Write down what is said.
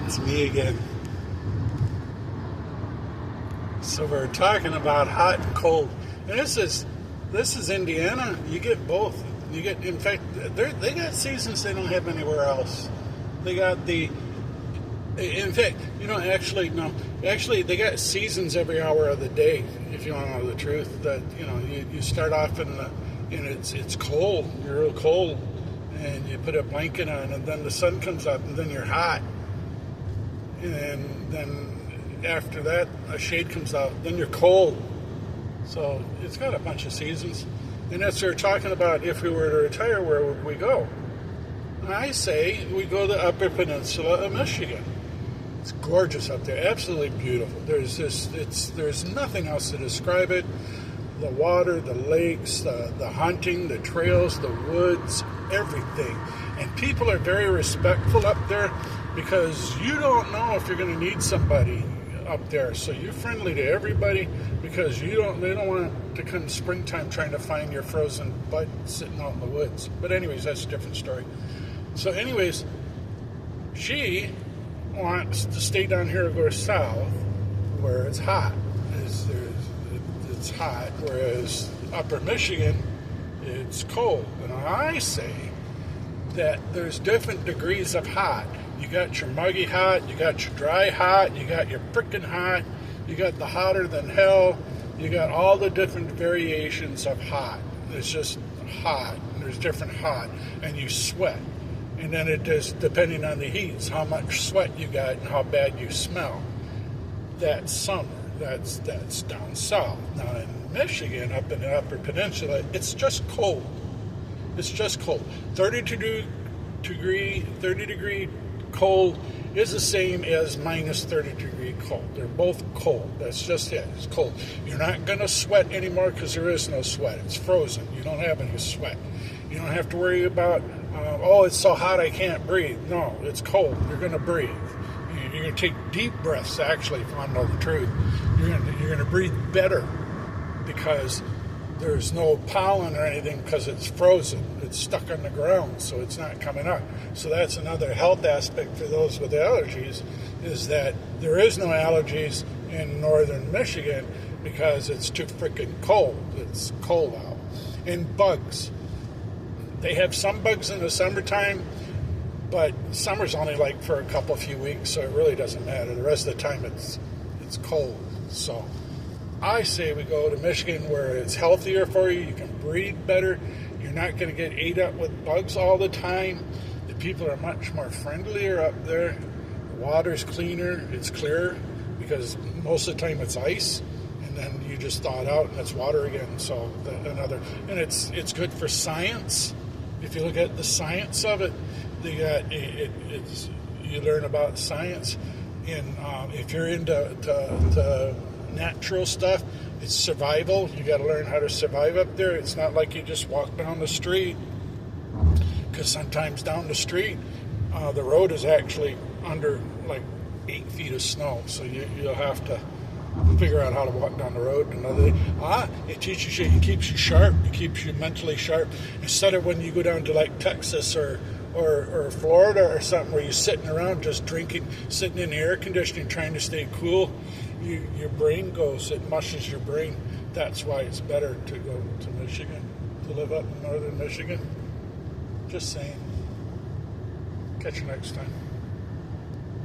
It's me again. So we're talking about hot and cold, and this is Indiana. You get both. You get, in fact, they got seasons they don't have anywhere else. They got in fact, actually, they got seasons every hour of the day. If you want to know the truth, that you start off and it's cold. You're real cold, and you put a blanket on, and then the sun comes up, and then you're hot, and then after that a shade comes out, then you're cold. So it's got a bunch of seasons, and that's what we're talking about. If we were to retire, where would we go? I say we go to the Upper Peninsula of Michigan. It's gorgeous up there, absolutely beautiful. There's nothing else to describe it. The water, the lakes, the hunting, the trails, the woods, everything. And people are very respectful up there because you don't know if you're going to need somebody up there. So you're friendly to everybody because they don't want to come springtime trying to find your frozen butt sitting out in the woods. But anyways, that's a different story. So anyways, she wants to stay down here or go south where it's hot. It's hot, whereas upper Michigan, it's cold. And I say that there's different degrees of hot. You got your muggy hot, you got your dry hot, you got your frickin' hot, you got the hotter than hell, you got all the different variations of hot. It's just hot, and there's different hot, and you sweat. And then it is, depending on the heat, how much sweat you got and how bad you smell. That's summer. That's down south. Now in Michigan, up in the Upper Peninsula, it's just cold. It's just cold. 30 degree cold is the same as minus 30 degree cold. They're both cold. That's just it. It's cold. You're not going to sweat anymore because there is no sweat. It's frozen. You don't have any sweat. You don't have to worry about, it's so hot I can't breathe. No, it's cold. You're going to breathe. You're going to take deep breaths, actually, if you want to know the truth. You're going to breathe better because there's no pollen or anything because it's frozen. It's stuck on the ground, so it's not coming up. So that's another health aspect for those with allergies, is that there is no allergies in northern Michigan because it's too freaking cold. It's cold out. And bugs. They have some bugs in the summertime, but summer's only like for a few weeks, so it really doesn't matter. The rest of the time it's cold. So I say we go to Michigan where it's healthier for you. You can breathe better. You're not going to get ate up with bugs all the time. The people are much more friendlier up there. The water's cleaner. It's clearer because most of the time it's ice, and then you just thaw it out and it's water again. So it's good for science. If you look at the science of it, you learn about science. And if you're into natural stuff, it's survival. You got to learn how to survive up there. It's not like you just walk down the street, because sometimes down the street, the road is actually under like 8 feet of snow. So you'll have to figure out how to walk down the road. It teaches you, it keeps you sharp, it keeps you mentally sharp. Instead of when you go down to like Texas or Florida or something where you're sitting around just drinking, sitting in the air conditioning trying to stay cool, your brain goes, it mushes your brain. That's why it's better to go to Michigan, to live up in northern Michigan. Just saying. Catch you next time.